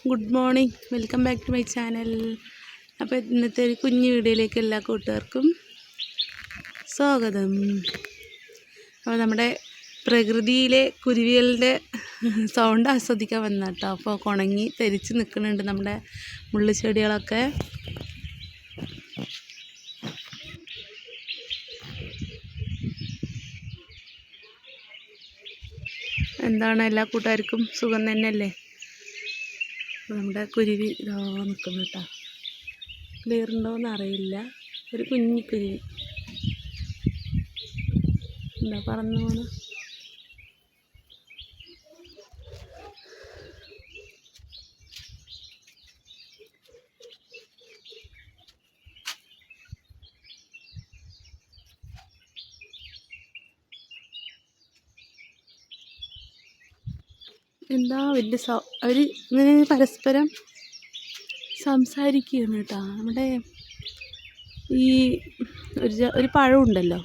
Good morning, welcome back to my channel. അപ്പോൾ ഇന്നത്തെ ഒരു കുഞ്ഞു വീഡിയോയിലേക്ക് എല്ലാ കൂട്ടുകാർക്കും സ്വാഗതം. അപ്പോൾ നമ്മുടെ പ്രകൃതിയിലെ കുരുവികളുടെ സൗണ്ട് ആസ്വദിക്കാൻ വന്ന കേട്ടോ. അപ്പോൾ ഉണങ്ങി തെരിച്ച് നിൽക്കുന്നുണ്ട് നമ്മുടെ മുള്ളുചെടികളൊക്കെ. എന്താണ്, എല്ലാ കൂട്ടുകാർക്കും സുഖം തന്നെയല്ലേ? നമ്മുടെ കുരുവി ഇതാ നിൽക്കുന്നു കേട്ടോ. ക്ലിയർ ഉണ്ടോയെന്ന് അറിയില്ല. ഒരു കുഞ്ഞി കുരുവി എന്താ പറന്നു പോണ്. എന്താ വലിയ അവർ ഇങ്ങനെ പരസ്പരം സംസാരിക്കുകയാണ് കേട്ടോ. നമ്മുടെ ഈ ഒരു പഴം ഉണ്ടല്ലോ,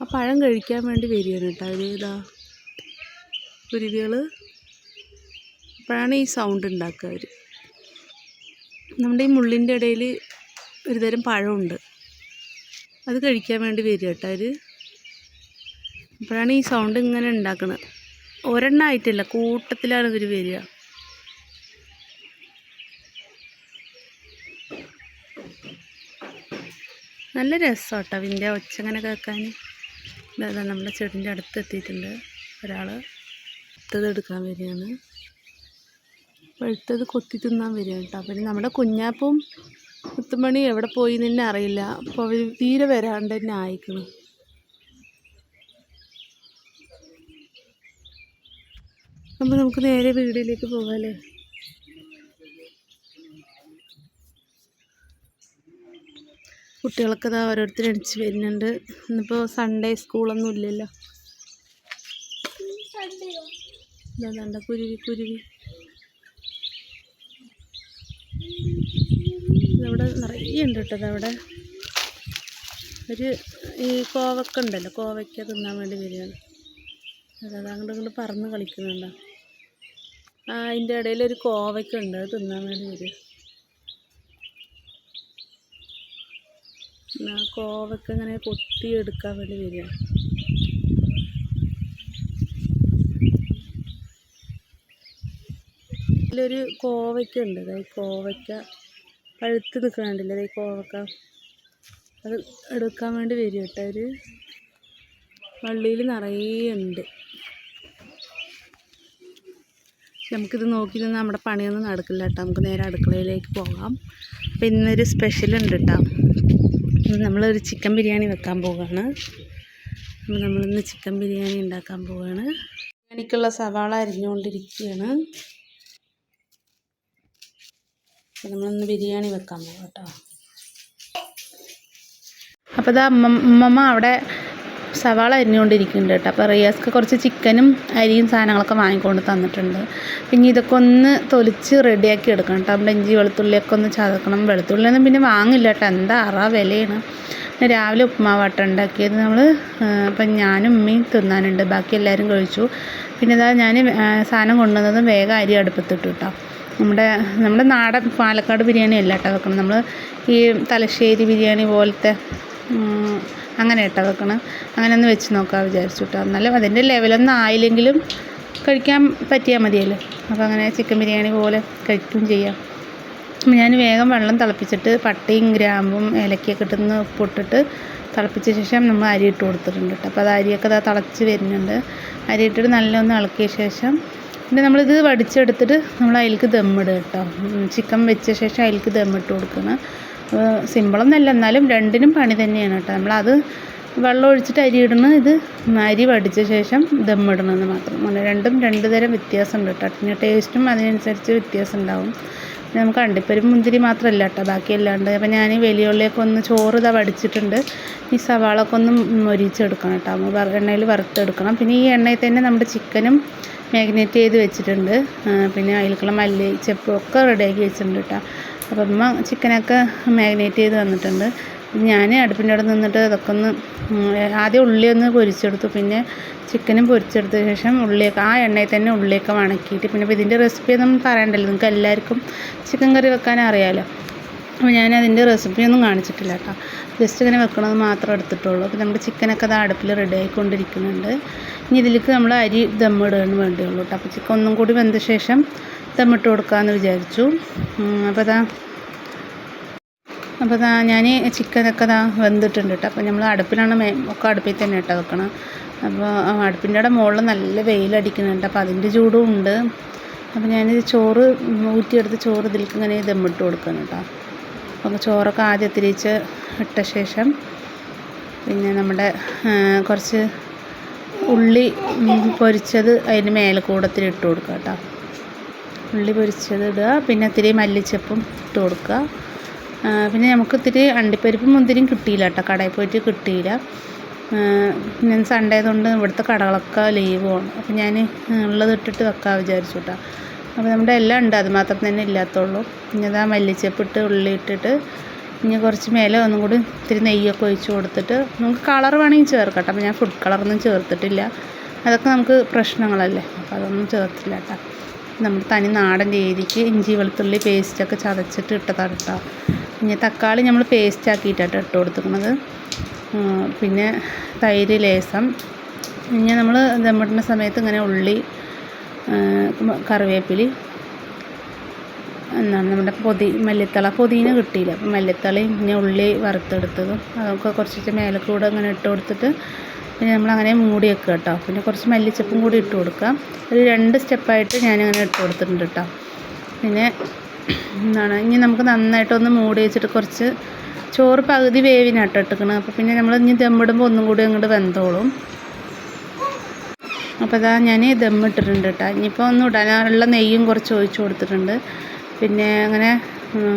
ആ പഴം കഴിക്കാൻ വേണ്ടി വരികയാണ് കേട്ടോ അവർ. ഇതാ കുരുവികൾ അപ്പോഴാണ് ഈ സൗണ്ട് ഉണ്ടാക്കുക അവർ. നമ്മുടെ ഈ മുള്ളിൻ്റെ ഇടയിൽ ഒരുതരം പഴമുണ്ട്, അത് കഴിക്കാൻ വേണ്ടി വരിക കേട്ടോ അവർ. അപ്പോഴാണ് ഈ സൗണ്ട് ഇങ്ങനെ ഉണ്ടാക്കുന്നത്. ഒരെണ്ണമായിട്ടില്ല, കൂട്ടത്തിലാണ് ഇവർ വരിക. നല്ല രസം കേട്ടോ ഇതിൻ്റെ ഒച്ച ഇങ്ങനെ കേൾക്കാൻ. അതാ നമ്മുടെ ചെടിൻ്റെ അടുത്ത് എത്തിയിട്ടുണ്ട് ഒരാൾ. പഴുത്തത് എടുക്കാൻ വരികയാണ്, പഴുത്തത് കൊത്തി തിന്നാൻ വരികയാണ് കേട്ടോ. അപ്പം നമ്മുടെ കുഞ്ഞാപ്പും മുത്തുമണി എവിടെ പോയി തന്നെ അറിയില്ല. അപ്പോൾ അവർ തീരെ വരാണ്ട് തന്നെ ആയിക്കണം. അപ്പോൾ നമുക്ക് നേരെ വീടിലേക്ക് പോകാമല്ലേ? കുട്ടികളൊക്കെ ഇതാ ഓരോരുത്തർ എണിച്ച് വരുന്നുണ്ട്. ഇന്നിപ്പോൾ സൺഡേ, സ്കൂളൊന്നും ഇല്ലല്ലോ. ഇതാണ്ട കുരുവി ഇതവിടെ നിറയെ ഉണ്ട് കേട്ടോ. അതവിടെ ഈ കോവക്ക ഉണ്ടല്ലോ, കോവയ്ക്ക തിന്നാൻ വേണ്ടി വരികയാണ്. അതാ അങ്ങോട്ട് ഇങ്ങോട്ട് പറന്ന് കളിക്കുന്നുണ്ടോ. അതിൻ്റെ ഇടയിൽ ഒരു കോവയ്ക്ക ഉണ്ട്, അത് തിന്നാൻ വേണ്ടി വരിക. കോവയ്ക്ക ഇങ്ങനെ കൊത്തി എടുക്കാൻ വേണ്ടി വരിക. ഇതിലൊരു കോവയ്ക്ക ഉണ്ട്, അതായത് കോവയ്ക്ക പഴുത്ത് നിൽക്കണുണ്ടല്ലോ, അതായത് കോവക്ക, അത് എടുക്കാൻ വേണ്ടി വരും കേട്ടോ. ഒരു വള്ളിയിൽ നിറയെ ഉണ്ട്. നമുക്കിത് നോക്കി നിന്ന് നമ്മുടെ പണിയൊന്നും നടക്കില്ല കേട്ടോ. നമുക്ക് നേരെ അടുക്കളയിലേക്ക് പോകാം. അപ്പോൾ ഇന്നൊരു സ്പെഷ്യൽ ഉണ്ട് കേട്ടോ. നമ്മളൊരു ചിക്കൻ ബിരിയാണി വെക്കാൻ പോവുകയാണ്. അപ്പോൾ നമ്മളിന്ന് ചിക്കൻ ബിരിയാണി ഉണ്ടാക്കാൻ പോവുകയാണ്. ബിരിയാണിക്കുള്ള സവാള അരിഞ്ഞുകൊണ്ടിരിക്കുകയാണ്. അപ്പോൾ നമ്മളിന്ന് ബിരിയാണി വെക്കാൻ പോകാം കേട്ടോ. അപ്പോൾ ഇതാ അമ്മമ്മ അവിടെ സവാള അരിഞ്ഞുകൊണ്ടിരിക്കുന്നുണ്ട് കേട്ടോ. അപ്പോൾ റിയാസ്ക്ക് കുറച്ച് ചിക്കനും അരിയും സാധനങ്ങളൊക്കെ വാങ്ങിക്കൊണ്ട് തന്നിട്ടുണ്ട്. പിന്നെ ഇതൊക്കെ ഒന്ന് തൊലിച്ച് റെഡിയാക്കി എടുക്കണം കേട്ടോ. നമ്മുടെ ഇഞ്ചി വെളുത്തുള്ളിയൊക്കെ ഒന്ന് ചതക്കണം. വെളുത്തുള്ളിയൊന്നും പിന്നെ വാങ്ങില്ല കേട്ടോ, എന്താ വിലയാണ്. രാവിലെ ഉപ്പുമാവാട്ടം ഉണ്ടാക്കിയത് നമ്മൾ. അപ്പം ഞാനും ഉമ്മയും തിന്നാനുണ്ട്, ബാക്കി എല്ലാവരും കഴിച്ചു. പിന്നെ ഇതാ ഞാൻ സാധനം കൊണ്ടുവന്നതും വേഗം അരി അടുപ്പത്തിട്ടു കേട്ടോ. നമ്മുടെ നാടൻ പാലക്കാട് ബിരിയാണി അല്ല കേട്ടോ വെക്കണം, നമ്മൾ ഈ തലശ്ശേരി ബിരിയാണി പോലത്തെ അങ്ങനെ കേട്ടോ വെക്കണം. അങ്ങനെ ഒന്ന് വെച്ച് നോക്കാൻ വിചാരിച്ചു കേട്ടോ. എന്നാലും അതിൻ്റെ ലെവലൊന്നും ആയില്ലെങ്കിലും കഴിക്കാൻ പറ്റിയാൽ മതിയല്ലോ. അപ്പോൾ അങ്ങനെ ചിക്കൻ ബിരിയാണി പോലെ കഴിക്കുകയും ചെയ്യാം. ഞാൻ വേഗം വെള്ളം തിളപ്പിച്ചിട്ട് പട്ടയും ഗ്രാമ്പും ഏലക്കയൊക്കെ ഇട്ടൊന്ന് ഉപ്പിട്ടിട്ട് തിളപ്പിച്ച ശേഷം നമ്മൾ അരി ഇട്ട് കൊടുത്തിട്ടുണ്ട് കേട്ടോ. അപ്പോൾ അത് അരിയൊക്കെ ഇതാ തിളച്ച് വരുന്നുണ്ട്. അരി ഇട്ടിട്ട് നല്ലൊന്ന് ഇളക്കിയ ശേഷം പിന്നെ നമ്മളിത് വടിച്ചെടുത്തിട്ട് നമ്മൾ അതിലേക്ക് ദമ്മിടുക കേട്ടോ. ചിക്കൻ വെച്ച ശേഷം അതിലേക്ക് ദമ്മിട്ട് കൊടുക്കണം. സിമ്പിളൊന്നുമല്ല, എന്നാലും രണ്ടിനും പണി തന്നെയാണ് കേട്ടോ. നമ്മളത് വെള്ളം ഒഴിച്ചിട്ട് അരി ഇടണം, ഇത് അരി വടിച്ച ശേഷം ദമ്മിടണമെന്ന് മാത്രം. അങ്ങനെ രണ്ടും രണ്ട് തരം വ്യത്യാസമുണ്ട് കേട്ടോ. പിന്നെ ടേസ്റ്റും അതിനനുസരിച്ച് വ്യത്യാസം ഉണ്ടാവും. പിന്നെ നമുക്ക് അണ്ടിപ്പരിപ്പ് മുന്തിരി മാത്രമല്ല കേട്ടോ, ബാക്കിയെല്ലാണ്ട്. അപ്പോൾ ഞാൻ വലിയുള്ളിയൊക്കെ ഒന്ന് ചോറ് ഇതാ വടിച്ചിട്ടുണ്ട്. ഈ സവാളൊക്കെ ഒന്ന് മൊരിച്ചെടുക്കണം കേട്ടോ, എണ്ണയിൽ വറുത്തെടുക്കണം. പിന്നെ ഈ എണ്ണയിൽ തന്നെ നമ്മുടെ ചിക്കനും മാഗ്നേറ്റ് ചെയ്ത് വെച്ചിട്ടുണ്ട്. പിന്നെ അതിലേക്കുള്ള മല്ലി ചെപ്പും ഒക്കെ റെഡിയാക്കി വെച്ചിട്ടുണ്ട് കേട്ടോ. അപ്പോൾ അമ്മ ചിക്കനൊക്കെ മാഗ്നേറ്റ് ചെയ്ത് തന്നിട്ടുണ്ട്. ഞാൻ അടുപ്പിൻ്റെ അവിടെ നിന്നിട്ട് ഇതൊക്കെ ഒന്ന് ആദ്യം ഉള്ളി ഒന്ന് പൊരിച്ചെടുത്തു, പിന്നെ ചിക്കനും പൊരിച്ചെടുത്ത ശേഷം ഉള്ളിയൊക്കെ ആ എണ്ണയിൽ തന്നെ ഉള്ളിയൊക്കെ വണക്കിയിട്ട്, പിന്നെ ഇതിൻ്റെ റെസിപ്പി ഒന്നും പറയണ്ടല്ലോ, നിങ്ങൾക്ക് എല്ലാവർക്കും ചിക്കൻ കറി വെക്കാൻ അറിയാമല്ലോ. അപ്പോൾ ഞാൻ അതിൻ്റെ റെസിപ്പിയൊന്നും കാണിച്ചിട്ടില്ല കേട്ടോ, ജസ്റ്റ് ഇങ്ങനെ വെക്കണമെന്ന് മാത്രം എടുത്തിട്ടുള്ളൂ. അപ്പോൾ നമ്മുടെ ചിക്കനൊക്കെ അത് അടുപ്പിൽ റെഡി ആയിക്കൊണ്ടിരിക്കുന്നുണ്ട്. ഇനി ഇതിലേക്ക് നമ്മൾ അരി ദമ്മിടാൻ വേണ്ടിയുള്ളൂ കേട്ടോ. അപ്പോൾ ചിക്കൻ ഒന്നും കൂടി വെന്ത ശേഷം ദമ്മിട്ട് കൊടുക്കാമെന്ന് വിചാരിച്ചു. അപ്പോൾ ഞാൻ ചിക്കനൊക്കെ വെന്തിട്ടുണ്ട് കേട്ടോ. അപ്പോൾ നമ്മൾ അടുപ്പിലാണ് ഒക്കെ അടുപ്പിൽ തന്നെ ഇട്ട് വെക്കണം. അപ്പോൾ അടുപ്പിൻ്റെ അവിടെ മുകളിൽ നല്ല വെയിലടിക്കുന്നുണ്ട്, അപ്പോൾ അതിൻ്റെ ചൂടും ഉണ്ട്. അപ്പോൾ ഞാനിത് ചോറ് ഊറ്റിയെടുത്ത് ചോറ് ഇതിലേക്ക് ഇങ്ങനെ ദമ്മിട്ട് കൊടുക്കണം കേട്ടോ. അപ്പോൾ ചോറൊക്കെ ആദ്യം തിരിച്ച് ഇട്ട ശേഷം പിന്നെ നമ്മുടെ കുറച്ച് ഉള്ളി പൊരിച്ചത് അതിന് മേൽക്കൂടത്തിൽ ഇട്ട് കൊടുക്കുക കേട്ടോ. ഉള്ളി പൊരിച്ചത് ഇടുക, പിന്നെ ഇത്തിരി മല്ലിച്ചപ്പും ഇട്ട് കൊടുക്കുക. പിന്നെ നമുക്ക് ഇത്തിരി അണ്ടിപ്പരിപ്പും മുന്തിരിയും കിട്ടിയില്ല കേട്ടോ, കടയിൽ പോയിട്ട് കിട്ടിയില്ല. ഞാൻ സൺഡേ ആയതുകൊണ്ട് ഇവിടുത്തെ കടകളൊക്കെ ലീവുമാണ്. അപ്പോൾ ഞാൻ ഉള്ളത് ഇട്ടിട്ട് വെക്കാൻ വിചാരിച്ചു കേട്ടോ. അപ്പോൾ നമ്മുടെ എല്ലാം ഉണ്ട്, അത് മാത്രം തന്നെ ഇല്ലാത്തുള്ളൂ. ഇനി അതാ മല്ലിച്ചപ്പിട്ട് ഉള്ളി ഇട്ടിട്ട് ഇനി കുറച്ച് മേലെ ഒന്നും കൂടി ഇത്തിരി നെയ്യൊക്കെ ഒഴിച്ച് കൊടുത്തിട്ട് നമുക്ക് കളർ വേണമെങ്കിൽ ചേർക്കാം കേട്ടോ. അപ്പോൾ ഞാൻ ഫുഡ് കളറൊന്നും ചേർത്തിട്ടില്ല, അതൊക്കെ നമുക്ക് പ്രശ്നങ്ങളല്ലേ, അപ്പോൾ അതൊന്നും ചേർത്തില്ല കേട്ടോ. നമ്മൾ തനി നാടൻ രീതിക്ക് ഇഞ്ചി വെളുത്തുള്ളി പേസ്റ്റൊക്കെ ചതച്ചിട്ട് ഇട്ടതാണ് കേട്ടോ. പിന്നെ തക്കാളി നമ്മൾ പേസ്റ്റ് ആക്കിയിട്ടാണ് ഇട്ട് കൊടുത്തിരിക്കുന്നത്. പിന്നെ തൈര് ലേസം. പിന്നെ നമ്മൾ ദമ്മിടുന്ന സമയത്ത് ഇങ്ങനെ ഉള്ളി, കറിവേപ്പില, എന്താണ് നമ്മുടെ മല്ലിത്തള, പുതിന കിട്ടിയില്ല, അപ്പം മല്ലിത്തളയും പിന്നെ ഉള്ളി വറുത്തെടുത്തതും അതൊക്കെ കുറച്ചിട്ട് മേലെ കൂടെ ഇങ്ങനെ ഇട്ട് കൊടുത്തിട്ട് പിന്നെ നമ്മളങ്ങനെ മൂടി വെക്കുക കേട്ടോ. പിന്നെ കുറച്ച് മല്ലിച്ചപ്പും കൂടി ഇട്ട് കൊടുക്കാം. ഒരു 2 സ്റ്റെപ്പായിട്ട് ഞാനിങ്ങനെ ഇട്ട് കൊടുത്തിട്ടുണ്ട് കേട്ടോ. പിന്നെ എന്താണ് ഇനി നമുക്ക് നന്നായിട്ടൊന്ന് മൂടി വെച്ചിട്ട് കുറച്ച് ചോറ് പകുതി വേവിനാട്ടോ ഇട്ടിക്കണം. അപ്പോൾ പിന്നെ നമ്മൾ ഇനി ദമ്മിടുമ്പോൾ ഒന്നും കൂടി അങ്ങോട്ട് വെന്തോളും. അപ്പോൾ അതാ ഞാൻ ദമ്മിട്ടിട്ടുണ്ട് കേട്ടോ. ഇനിയിപ്പോൾ ഒന്ന് ഇടാനുള്ള നെയ്യും കുറച്ച് ഒഴിച്ച് കൊടുത്തിട്ടുണ്ട്. പിന്നെ അങ്ങനെ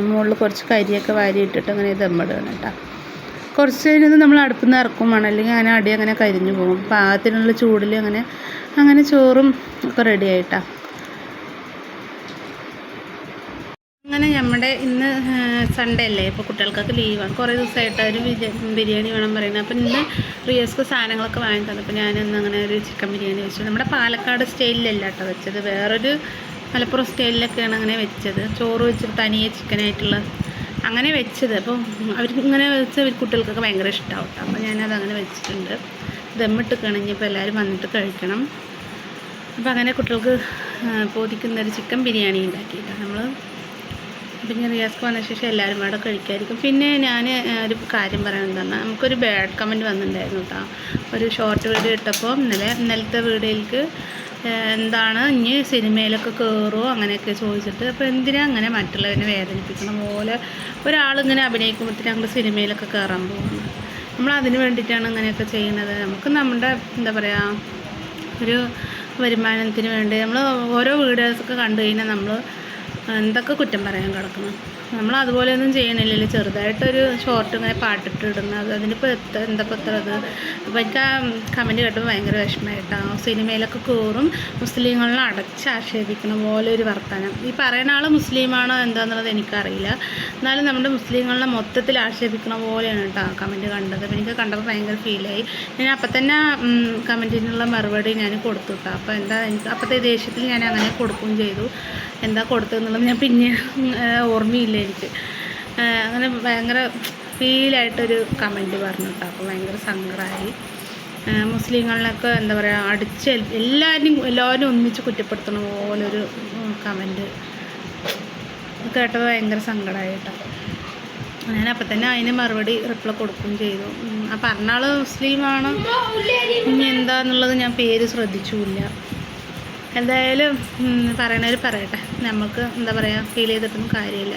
മുകളിൽ കുറച്ച് കരിയൊക്കെ വാരി ഇട്ടിട്ട് അങ്ങനെ ദമ്മിടുകയാണ് കേട്ടോ. കുറച്ച് കഴിഞ്ഞത് നമ്മൾ അടുപ്പിൽ നിന്ന് ഇറക്കും വേണം, അല്ലെങ്കിൽ അങ്ങനെ അടി അങ്ങനെ കരിഞ്ഞു പോകും. പാകത്തിനുള്ള ചൂടിൽ അങ്ങനെ ചോറും ഒക്കെ റെഡി ആയിട്ടാ. അങ്ങനെ നമ്മുടെ ഇന്ന് സൺഡേ അല്ലേ, ഇപ്പോൾ കുട്ടികൾക്കൊക്കെ ലീവാണ്. കുറേ ദിവസമായിട്ട് ഒരു ബിരിയാണി വേണം പറയുന്നത്. അപ്പോൾ ഇന്ന് റിയസ്ക്ക് സാധനങ്ങളൊക്കെ വാങ്ങി തന്നപ്പോൾ ഞാനിന്ന് അങ്ങനെ ഒരു ചിക്കൻ ബിരിയാണി വെച്ചു. നമ്മുടെ പാലക്കാട് സ്റ്റൈലിലല്ല കേട്ടോ വെച്ചത്, വേറൊരു മലപ്പുറം സ്റ്റൈലിലൊക്കെയാണ് അങ്ങനെ വെച്ചത്. ചോറ് വെച്ചിട്ട് തനിയെ ചിക്കനായിട്ടുള്ള അങ്ങനെ വെച്ചത്. അപ്പോൾ അവരിങ്ങനെ വെച്ച് കുട്ടികൾക്കൊക്കെ ഭയങ്കര ഇഷ്ടമാവും കേട്ടോ. അപ്പോൾ ഞാനത് അങ്ങനെ വെച്ചിട്ടുണ്ട്. ദമ്മിട്ട് കഴിഞ്ഞപ്പോൾ എല്ലാവരും വന്നിട്ട് കഴിക്കണം. അപ്പോൾ അങ്ങനെ കുട്ടികൾക്ക് പോദിക്കുന്നൊരു ചിക്കൻ ബിരിയാണി ഉണ്ടാക്കിയിട്ടാണ് നമ്മൾ. പിന്നെ റിയാസ്ക്ക് വന്ന ശേഷം എല്ലാവരും അവിടെ കഴിക്കായിരിക്കും. പിന്നെ ഞാൻ ഒരു കാര്യം പറയാൻ എന്താണ്, നമുക്കൊരു ബാഡ് കമൻറ്റ് വന്നിട്ടുണ്ടായിരുന്നു കേട്ടോ. ഒരു ഷോർട്ട് വീഡിയോ ഇട്ടപ്പോൾ ഇന്നലത്തെ വീഡിയോയിലേക്ക് എന്താണ് ഇനി സിനിമയിലൊക്കെ കയറുമോ അങ്ങനെയൊക്കെ ചോദിച്ചിട്ട്. അപ്പോൾ എന്തിനാ അങ്ങനെ മറ്റുള്ളവരെ വേദനിപ്പിക്കണ പോലെ ഒരാളിങ്ങനെ അഭിനയിക്കുമ്പോഴത്തേക്ക് ഞങ്ങൾ സിനിമയിലൊക്കെ കയറാൻ പോകുന്നത്. നമ്മൾ അതിന് വേണ്ടിയിട്ടാണ് അങ്ങനെയൊക്കെ ചെയ്യുന്നത്. നമുക്ക് നമ്മുടെ എന്താ പറയുക ഒരു വരുമാനത്തിന് വേണ്ടി നമ്മൾ ഓരോ വീഡിയോസൊക്കെ കണ്ടു കഴിഞ്ഞാൽ നമ്മൾ എന്തൊക്കെ കുറ്റം പറയാൻ കിടക്കണം. നമ്മൾ അതുപോലെയൊന്നും ചെയ്യണില്ലല്ലോ. ചെറുതായിട്ടൊരു ഷോർട്ട് ഇങ്ങനെ പാട്ടിട്ട് ഇടുന്നത്, അതിനിപ്പോൾ എന്തപ്പോൾ എത്ര അത്. അപ്പോൾ എനിക്ക് ആ കമൻറ്റ് കേട്ടപ്പോൾ ഭയങ്കര വിഷമമായിട്ടാണ്. സിനിമയിലൊക്കെ കയറും, മുസ്ലിങ്ങളെ അടച്ചാക്ഷേപിക്കണ പോലെ ഒരു വർത്തമാനം. ഈ പറയുന്ന ആൾ മുസ്ലിമാണോ എന്താണെന്നുള്ളത് എനിക്കറിയില്ല, എന്നാലും നമ്മുടെ മുസ്ലിങ്ങളെ മൊത്തത്തിൽ ആക്ഷേപിക്കണ പോലെയാണ് കേട്ടോ കമൻറ്റ് കണ്ടത്. അപ്പോൾ എനിക്ക് കണ്ടപ്പോൾ ഭയങ്കര ഫീലായി. ഞാൻ അപ്പം തന്നെ കമൻറ്റിനുള്ള മറുപടി ഞാൻ കൊടുത്തു കേട്ടോ. അപ്പോൾ എനിക്ക് അപ്പോഴത്തെ ദേഷ്യത്തിൽ ഞാൻ അങ്ങനെ കൊടുക്കുകയും ചെയ്തു. എന്താ കൊടുത്തതെന്നുള്ളത് ഞാൻ പിന്നെ ഓർമ്മയില്ല എനിക്ക്. അങ്ങനെ ഭയങ്കര ഫീലായിട്ടൊരു കമൻറ്റ് പറഞ്ഞു കേട്ടോ. അപ്പോൾ ഭയങ്കര സങ്കടമായി. മുസ്ലിങ്ങളിലൊക്കെ എന്താ പറയുക എല്ലാവരും ഒന്നിച്ച് കുറ്റപ്പെടുത്തണ പോലൊരു കമൻറ്റ് കേട്ടപ്പോൾ ഭയങ്കര സങ്കടമായി കേട്ടോ. ഞാനപ്പം തന്നെ അതിന് മറുപടി റിപ്ലൈ കൊടുക്കുകയും ചെയ്തു. ആ പറഞ്ഞ ആൾ മുസ്ലിമാണ്, ഇനി എന്താണെന്നുള്ളത് ഞാൻ പേര് ശ്രദ്ധിച്ചുമില്ല. എന്തായാലും പറയണവർ പറയട്ടെ, നമുക്ക് എന്താ പറയുക ഫീൽ ചെയ്തിട്ടൊന്നും കാര്യമില്ല.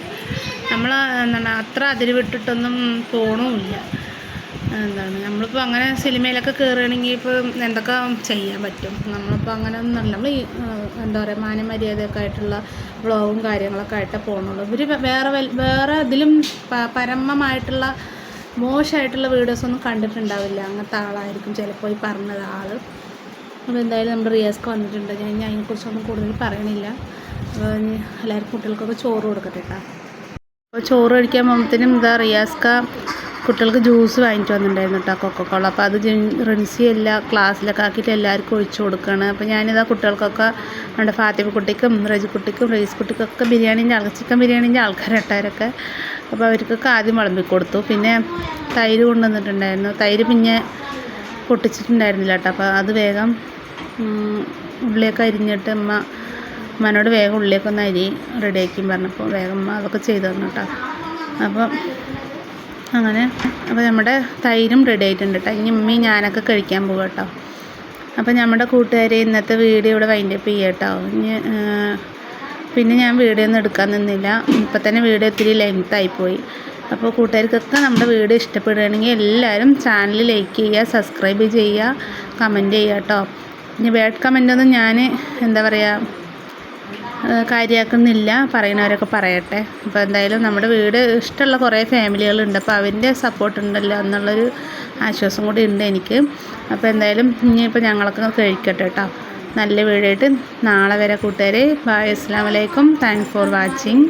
നമ്മൾ എന്താണ് അത്ര അതിര് വിട്ടിട്ടൊന്നും പോകണമില്ല. എന്താണ് നമ്മളിപ്പോൾ അങ്ങനെ സിനിമയിലൊക്കെ കയറുകയാണെങ്കിൽ ഇപ്പോൾ എന്തൊക്കെ ചെയ്യാൻ പറ്റും. നമ്മളിപ്പോൾ അങ്ങനെ ഒന്നും നമ്മൾ എന്താ പറയുക മാന്യമര്യാദയൊക്കെ ആയിട്ടുള്ള വ്ളോഗും കാര്യങ്ങളൊക്കെ ആയിട്ടേ പോകണുള്ളൂ. ഇവർ വേറെ ഇതിലും പരമമായിട്ടുള്ള മോശമായിട്ടുള്ള വീഡിയോസൊന്നും കണ്ടിട്ടുണ്ടാവില്ല. അങ്ങനത്തെ ആളായിരിക്കും ചിലപ്പോൾ ഈ പറഞ്ഞത് ആൾ. അപ്പോൾ എന്തായാലും നമ്മുടെ റിയാസ്ക്ക് വന്നിട്ടുണ്ട്. ഞാൻ അതിനെക്കുറിച്ചൊന്നും കൂടുതൽ പറയണില്ല. അപ്പോൾ എല്ലാവർക്കും കുട്ടികൾക്കൊക്കെ ചോറ് കൊടുക്കട്ടെ കേട്ടോ. അപ്പോൾ ചോറ് കഴിക്കാൻ പോകുമ്പോഴത്തേനും റിയാസ്ക്ക കുട്ടികൾക്ക് ജ്യൂസ് വാങ്ങിയിട്ട് വന്നിട്ടുണ്ടായിരുന്നു കേട്ടോ, കൊക്കക്കോള. അപ്പോൾ അത് റിൻസി ക്ലാസ്സിലൊക്കെ ആക്കിയിട്ട് എല്ലാവർക്കും ഒഴിച്ചു കൊടുക്കുകയാണ്. അപ്പോൾ ഞാനിതാ കുട്ടികൾക്കൊക്കെ നമ്മുടെ ഫാത്തിമ കുട്ടിക്കും റജിക്കുട്ടിക്കും റൈസ് കുട്ടിക്കൊക്കെ ചിക്കൻ ബിരിയാണീൻ്റെ ആൾക്കാരൊക്കെ. അപ്പോൾ അവർക്കൊക്കെ ആദ്യം വിളമ്പി കൊടുത്തു. പിന്നെ തൈര് കൊണ്ടുവന്നിട്ടുണ്ടായിരുന്നു. തൈര് പിന്നെ പൊട്ടിച്ചിട്ടുണ്ടായിരുന്നില്ല കേട്ടോ. അപ്പോൾ അത് വേഗം ഉള്ളിയൊക്കെ അരിഞ്ഞിട്ട് ഉമ്മനോട് വേഗം ഉള്ളിയൊക്കെ ഒന്ന് റെഡിയാക്കിയും പറഞ്ഞപ്പോൾ വേഗം അതൊക്കെ ചെയ്തു തന്നു കേട്ടോ. അപ്പോൾ അങ്ങനെ നമ്മുടെ തൈരും റെഡി ആയിട്ടുണ്ട് കേട്ടോ. ഇനി ഉമ്മയും ഞാനൊക്കെ കഴിക്കാൻ പോകും കേട്ടോ. അപ്പോൾ നമ്മുടെ കൂട്ടുകാരെ ഇന്നത്തെ വീഡിയോ ഇവിടെ വൈൻഡപ്പ് ചെയ്യാം കേട്ടോ. പിന്നെ ഞാൻ വീഡിയോ ഒന്നും എടുക്കാൻ നിന്നില്ല. ഇപ്പം തന്നെ വീഡിയോ ഇത്തിരി ലെങ്ത്തായിപ്പോയി. അപ്പോൾ കൂട്ടുകാർക്കൊക്കെ നമ്മുടെ വീഡിയോ ഇഷ്ടപ്പെടുകയാണെങ്കിൽ എല്ലാവരും ചാനൽ ലൈക്ക് ചെയ്യുക, സബ്സ്ക്രൈബ് ചെയ്യുക, കമൻറ്റ് ചെയ്യുക കേട്ടോ. ഇനി ബാഡ് കമൻറ്റൊന്നും ഞാൻ കാര്യമാക്കുന്നില്ല, പറയുന്നവരൊക്കെ പറയട്ടെ. അപ്പോൾ എന്തായാലും നമ്മുടെ വീട് ഇഷ്ടമുള്ള കുറേ ഫാമിലികളുണ്ട്. അപ്പോൾ അവൻ്റെ സപ്പോർട്ട് ഉണ്ടല്ലോ എന്നുള്ളൊരു ആശ്വാസം കൂടി ഉണ്ട് എനിക്ക്. അപ്പോൾ എന്തായാലും ഇനിയിപ്പോൾ ഞങ്ങളൊക്കെ കഴിക്കട്ടെ കേട്ടോ. നല്ല വീഡിയോ ആയിട്ട് നാളെ വരെ കൂട്ടുകാരെ. ബൈ, അസ്സലാമു അലൈക്കും. Thanks for watching.